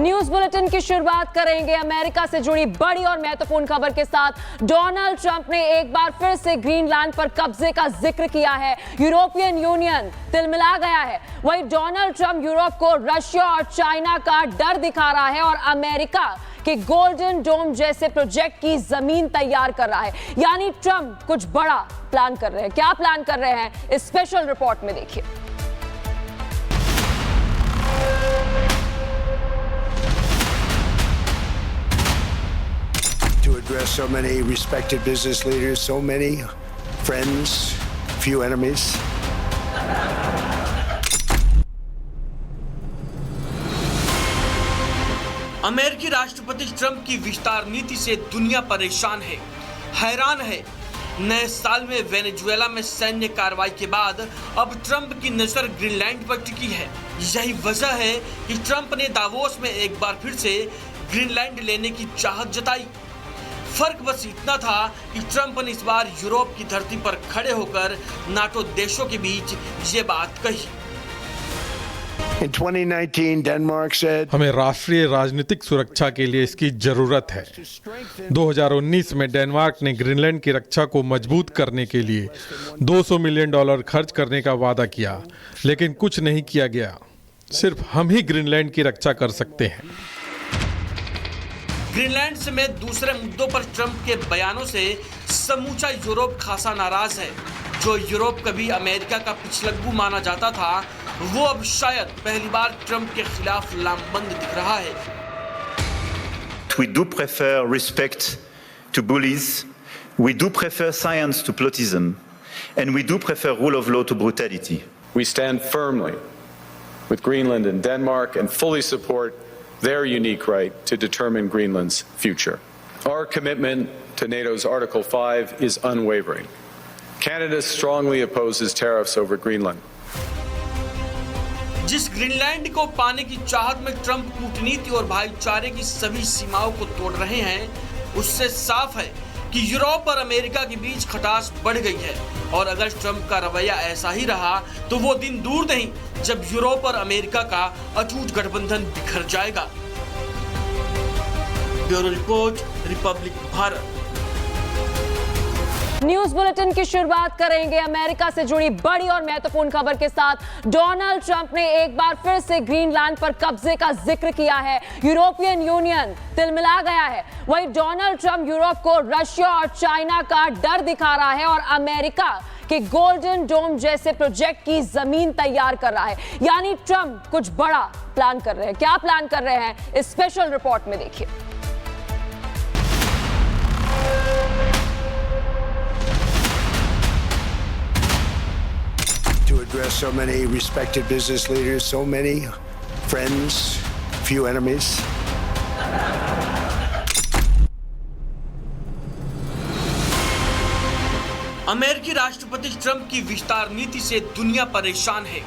News bulletin की शुरुआत करेंगे अमेरिका से जुड़ी बड़ी और महत्वपूर्ण खबर के साथ। डोनाल्ड ट्रंप ने एक बार फिर से ग्रीनलैंड पर कब्जे का जिक्र किया है। यूरोपियन यूनियन तिलमिला गया है। वहीं डोनाल्ड ट्रंप यूरोप को रशिया और चाइना का डर दिखा रहा है और अमेरिका के गोल्डन डोम जैसे प्रोजेक्ट की जमीन तैयार कर रहा है। यानी ट्रंप कुछ बड़ा प्लान कर रहे हैं। क्या प्लान कर रहे हैं, इस स्पेशल रिपोर्ट में देखिए। To address so many respected business leaders, so many friends, few enemies. अमेरिकी राष्ट्रपति ट्रंप की विस्तार नीति से दुनिया परेशान है, हैरान है। नए साल में वेनेजुएला में सैन्य कार्रवाई के बाद अब ट्रंप की नजर ग्रीनलैंड पर टिकी है। यही वजह है कि ट्रंप ने दावोस में एक बार फिर से ग्रीनलैंड लेने की चाहत जताई। फर्क बस इतना था कि ट्रंप ने इस बार यूरोप की धरती पर खड़े होकर नाटो देशों के बीच ये बात कही। In 2019, Denmark said, हमें राष्ट्रीय राजनीतिक सुरक्षा के लिए इसकी जरूरत है। 2019 में डेनमार्क ने ग्रीनलैंड की रक्षा को मजबूत करने के लिए $200 मिलियन खर्च करने का वादा किया, लेकिन कुछ नहीं किया गया। सिर्फ हम ही ग्रीनलैंड की रक्षा कर सकते हैं। ग्रीनलैंड समेत दूसरे मुद्दों पर ट्रंप के बयानों से समूचा यूरोप खासा नाराज है। जो यूरोप कभी अमेरिका का पिछलग्गू माना जाता था, वो अब शायद पहली बार ट्रंप के खिलाफ लामबंद दिख रहा है। We do prefer respect to bullies, we do prefer science to plotism, and we do prefer rule of law to brutality. We stand firmly with Greenland and Denmark and fully support their unique right to determine Greenland's future. Our commitment to NATO's Article 5 is unwavering. Canada strongly opposes tariffs over Greenland. जिस Greenland को पाने की चाहत में Trump कूटनीति और भाईचारे की सभी सीमाओं को तोड़ रहे हैं, उससे साफ है कि यूरोप और अमेरिका के बीच खटास बढ़ गई है। और अगर ट्रंप का रवैया ऐसा ही रहा तो वो दिन दूर नहीं जब यूरोप और अमेरिका का अटूट गठबंधन बिखर जाएगा। Bureau report, Republic Bharat. News bulletin की शुरुआत करेंगे अमेरिका से जुड़ी बड़ी और महत्वपूर्ण खबर के साथ। डोनाल्ड ट्रंप ने एक बार फिर से ग्रीनलैंड पर कब्जे का जिक्र किया है। यूरोपियन यूनियन तिलमिला गया है। वहीं डोनाल्ड ट्रंप यूरोप को रशिया और चाइना का डर दिखा रहा है और अमेरिका के गोल्डन डोम जैसे प्रोजेक्ट की जमीन तैयार कर रहा है। यानी ट्रंप कुछ बड़ा प्लान कर रहे हैं। क्या प्लान कर रहे हैं, इस स्पेशल रिपोर्ट में देखिए। to address so many respected business leaders, so many friends, few enemies. अमेरिकी राष्ट्रपति ट्रंप की विस्तार नीति से दुनिया परेशान है,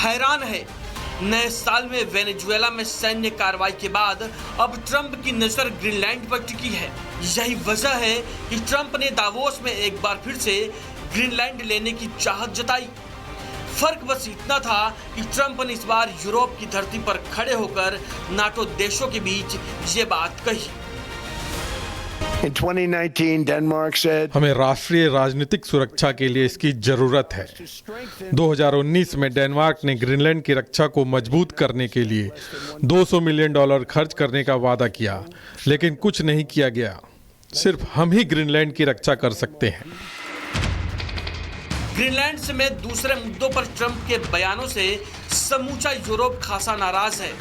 हैरान है। नए साल में वेनेजुएला में सैन्य कार्रवाई के बाद अब ट्रंप की नजर ग्रीनलैंड पर टिकी है। यही वजह है कि ट्रंप ने दावोस में एक बार फिर से ग्रीनलैंड लेने की चाहत जताई। फर्क बस इतना था कि ट्रंप ने इस बार यूरोप की धरती पर खड़े होकर नाटो देशों के बीच ये बात कही। In 2019, Denmark said, हमें राष्ट्रीय राजनीतिक सुरक्षा के लिए इसकी जरूरत है। 2019 में डेनमार्क ने ग्रीनलैंड की रक्षा को मजबूत करने के लिए $200 मिलियन खर्च करने का वादा किया, लेकिन कुछ नहीं किया गया। सिर्फ हम ही ग्रीनलैंड की रक्षा कर सकते हैं। ग्रीनलैंड समेत दूसरे मुद्दों पर ट्रंप के बयानों से समूचा यूरोप खासा नाराज है।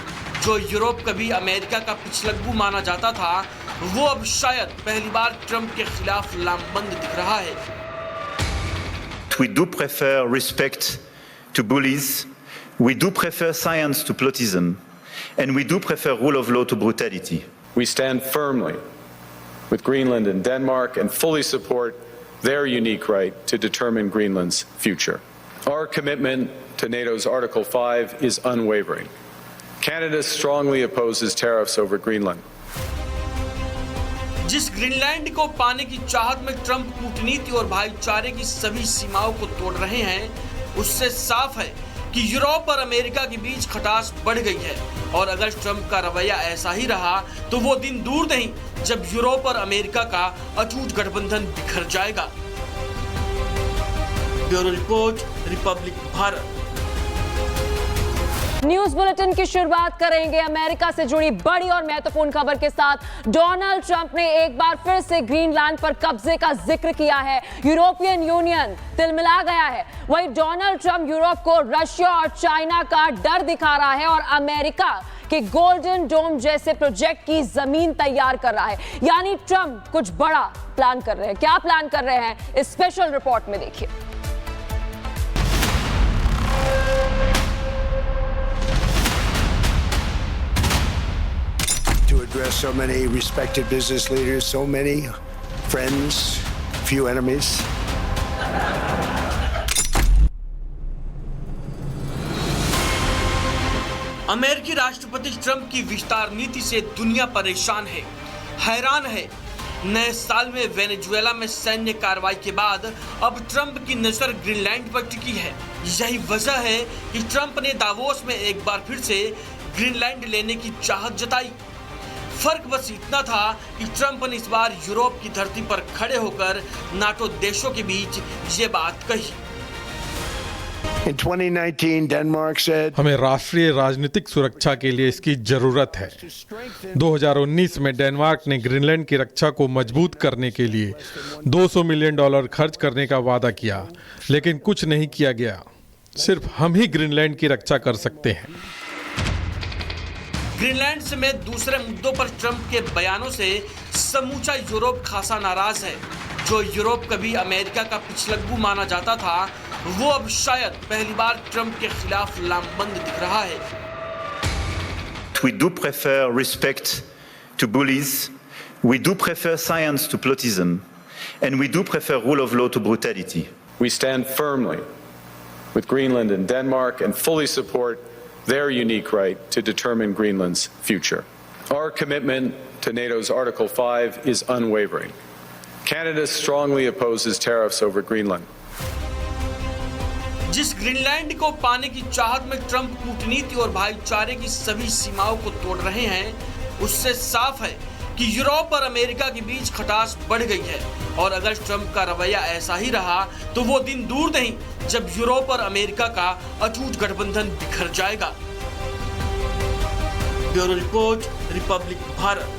जो यूरोप कभी अमेरिका का पिछलग्गू माना जाता था, वो अब शायद पहली बार ट्रंप के खिलाफ लामबंद दिख रहा है। We do prefer respect to bullies, we do prefer science to plotism, and we do prefer rule of law to brutality. We stand firmly with Greenland and Denmark and fully support their unique right to determine Greenland's future. Our commitment to NATO's Article 5 is unwavering. Canada strongly opposes tariffs over Greenland. जिस Greenland को पाने की चाहत में Trump कूटनीति और भाईचारे की सभी सीमाओं को तोड़ रहे हैं, उससे साफ है कि यूरोप और अमेरिका के बीच खटास बढ़ गई है और अगर ट्रंप का रवैया ऐसा ही रहा तो वो दिन दूर नहीं जब यूरोप और अमेरिका का अटूट गठबंधन बिखर जाएगा। Bureau report, Republic Bharat. News bulletin की शुरुआत करेंगे अमेरिका से जुड़ी बड़ी और महत्वपूर्ण खबर के साथ। डोनाल्ड ट्रंप ने एक बार फिर से ग्रीनलैंड पर कब्जे का जिक्र किया है। यूरोपियन यूनियन तिलमिला गया है। वहीं डोनाल्ड ट्रंप यूरोप को रशिया और चाइना का डर दिखा रहा है और अमेरिका के गोल्डन डोम जैसे प्रोजेक्ट की जमीन तैयार कर रहा है। यानी ट्रंप कुछ बड़ा प्लान कर रहे हैं। क्या प्लान कर रहे हैं, इस स्पेशल रिपोर्ट में देखिए। To address so many respected business leaders, so many friends, few enemies. अमेरिकी राष्ट्रपति ट्रंप की विस्तार नीति से दुनिया परेशान है, हैरान है। नए साल में वेनेजुएला में सैन्य कार्रवाई के बाद अब ट्रंप की नजर ग्रीनलैंड पर टिकी है। यही वजह है कि ट्रंप ने दावोस में एक बार फिर से ग्रीनलैंड लेने की चाहत जताई। फर्क बस इतना था कि ट्रंप ने इस बार यूरोप की धरती पर खड़े होकर नाटो देशों के बीच ये बात कही। In 2019, Denmark said, हमें राष्ट्रीय राजनीतिक सुरक्षा के लिए इसकी जरूरत है। 2019 में डेनमार्क ने ग्रीनलैंड की रक्षा को मजबूत करने के लिए $200 मिलियन खर्च करने का वादा किया, लेकिन कुछ नहीं किया गया। सिर्फ हम ही ग्रीनलैंड की रक्षा कर सकते हैं। ग्रीनलैंड समेत दूसरे मुद्दों पर ट्रंप के बयानों से समूचा यूरोप खासा नाराज है। जो यूरोप कभी अमेरिका का पिछलग्गू माना जाता था, वो अब शायद पहली बार ट्रंप के खिलाफ लामबंद दिख रहा है। We do prefer respect to bullies, we do prefer science to plotism, and we do prefer rule of law to brutality. We stand firmly with Greenland and Denmark and fully support their unique right to determine Greenland's future. Our commitment to NATO's Article 5 is unwavering. Canada strongly opposes tariffs over Greenland. जिस Greenland को पाने की चाहत में Trump कूटनीति और भाईचारे की सभी सीमाओं को तोड़ रहे हैं, उससे साफ है कि यूरोप और अमेरिका के बीच खटास बढ़ गई है और अगर ट्रंप का रवैया ऐसा ही रहा तो वो दिन दूर नहीं जब यूरोप और अमेरिका का अटूट गठबंधन बिखर जाएगा। Bureau report, Republic Bharat.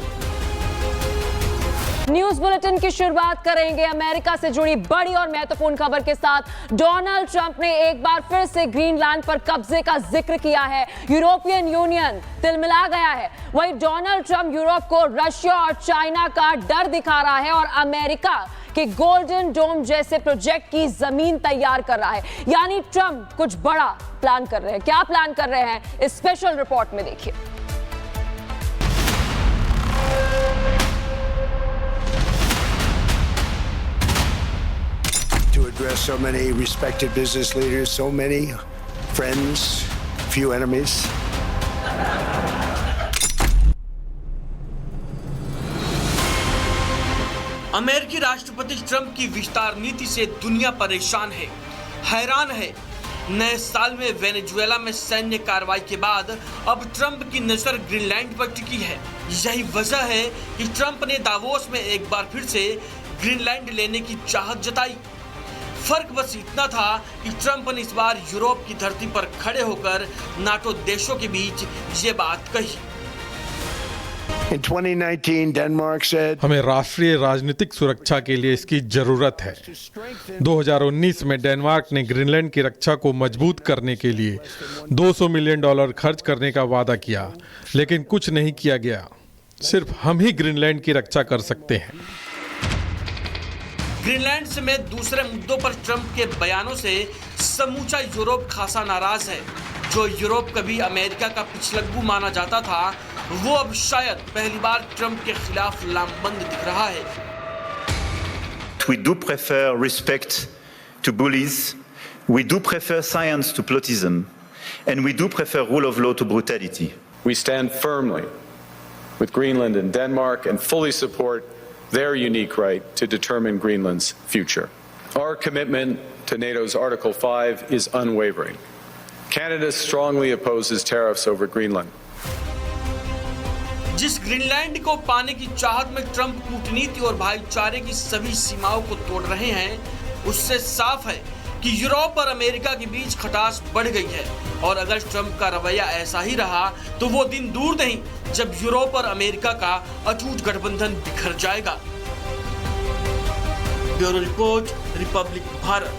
News bulletin की शुरुआत करेंगे अमेरिका से जुड़ी बड़ी और महत्वपूर्ण खबर के साथ। डोनाल्ड ट्रंप ने एक बार फिर से ग्रीनलैंड पर कब्जे का जिक्र किया है। यूरोपियन यूनियन तिलमिला गया है। वहीं डोनाल्ड ट्रंप यूरोप को रशिया और चाइना का डर दिखा रहा है और अमेरिका के गोल्डन डोम जैसे प्रोजेक्ट की जमीन तैयार कर रहा है। यानी ट्रंप कुछ बड़ा प्लान कर रहे हैं। क्या प्लान कर रहे हैं, इस स्पेशल रिपोर्ट में देखिए। to address so many respected business leaders, so many friends, few enemies. अमेरिकी राष्ट्रपति ट्रंप की विस्तार नीति से दुनिया परेशान है, हैरान है। नए साल में वेनेजुएला में सैन्य कार्रवाई के बाद अब ट्रंप की नजर ग्रीनलैंड पर टिकी है। यही वजह है कि ट्रंप ने दावोस में एक बार फिर से ग्रीनलैंड लेने की चाहत जताई। फर्क बस इतना था कि ट्रंप ने इस बार यूरोप की धरती पर खड़े होकर नाटो देशों के बीच ये बात कही। In 2019, Denmark said, हमें राष्ट्रीय राजनीतिक सुरक्षा के लिए इसकी जरूरत है। 2019 में डेनमार्क ने ग्रीनलैंड की रक्षा को मजबूत करने के लिए $200 मिलियन खर्च करने का वादा किया, लेकिन कुछ नहीं किया गया। सिर्फ हम ही ग्रीनलैंड की रक्षा कर सकते हैं। ग्रीनलैंड समेत दूसरे मुद्दों पर ट्रंप के बयानों से समूचा यूरोप खासा नाराज है। जो यूरोप कभी अमेरिका का पिछलग्गू माना जाता था, वो अब शायद पहली बार ट्रंप के खिलाफ लामबंद दिख रहा है। We do prefer respect to bullies, we do prefer science to plotism, and we do prefer rule of law to brutality. We stand firmly with Greenland and Denmark and fully support their unique right to determine Greenland's future. Our commitment to NATO's Article 5 is unwavering. Canada strongly opposes tariffs over Greenland. जिस Greenland को पाने की चाहत में Trump कूटनीति और भाईचारे की सभी सीमाओं को तोड़ रहे हैं, उससे साफ है कि यूरोप और अमेरिका के बीच खटास बढ़ गई है। और अगर ट्रंप का रवैया ऐसा ही रहा तो वो दिन दूर नहीं जब यूरोप और अमेरिका का अटूट गठबंधन बिखर जाएगा। Bureau report, Republic Bharat.